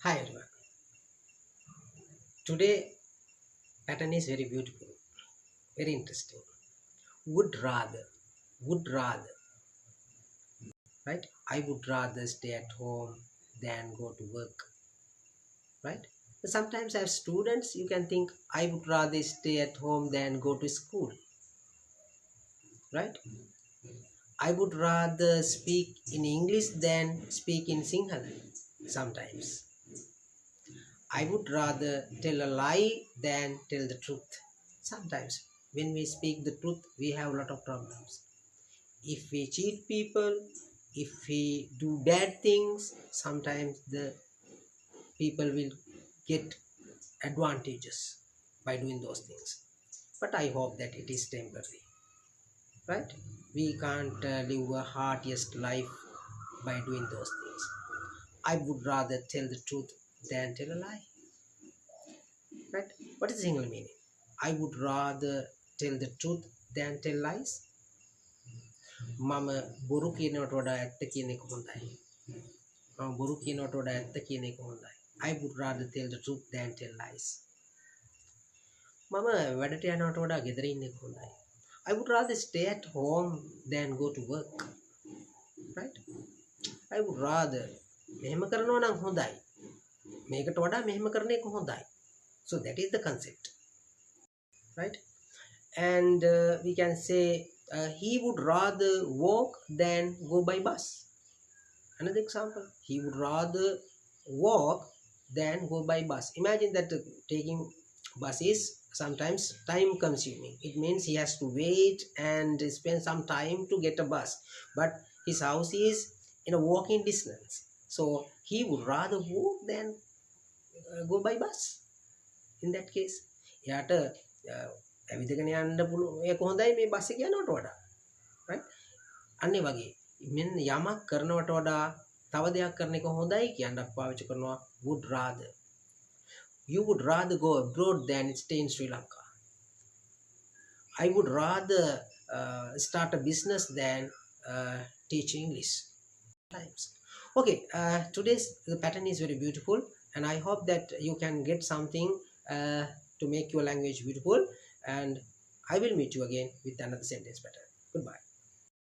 Hi everyone. Today pattern is very beautiful, very interesting. Would rather, right? I would rather stay at home than go to work, right? Sometimes as students you can think I would rather stay at home than go to school, right? I would rather speak in English than speak in Sinhala sometimes. I would rather tell a lie than tell the truth. Sometimes when we speak the truth, we have a lot of problems. If we cheat people, if we do bad things, sometimes the people will get advantages by doing those things. But I hope that it is temporary, right? We can't live a heartiest life by doing those things. I would rather tell the truth than tell a lie. Right? What is the single meaning? I would rather tell the truth than tell lies. මම බොරු කියනවට වඩා ඇත්ත කියන එක හොඳයි. මම බොරු කියනවට වඩා ඇත්ත කියන එක හොඳයි. I would rather tell the truth than tell lies. මම වැඩට යනවට වඩා ගෙදර ඉන්න එක හොඳයි. I would rather stay at home than go to work. Right? I would rather මෙහෙම කරනවා නම් හොඳයි. මේකට වඩා මෙහෙම කරන එක හොඳයි. So that is the concept. Right? And we can say he would rather walk than go by bus. Another example, he would rather walk than go by bus. Imagine that taking bus is sometimes time consuming. It means he has to wait and spend some time to get a bus, but his house is in a walking distance, so he would rather walk than go by bus. In that case, එයාට ඇවිදගෙන යන්න පුළුවන් ඒක හොඳයි මේ bus එක යනවට වඩා, right? අන්න ඒ වගේ මෙන්න යමක් කරනවට වඩා තව දෙයක් කරන එක හොඳයි කියන අප පාවිච්චි කරනවා would rather. You would rather go abroad than stay in Sri Lanka. I would rather start a business than teach English. Times. Okay, today's the pattern is very beautiful, and I hope that you can get something to make your language beautiful, and I will meet you again with another sentence pattern. Goodbye.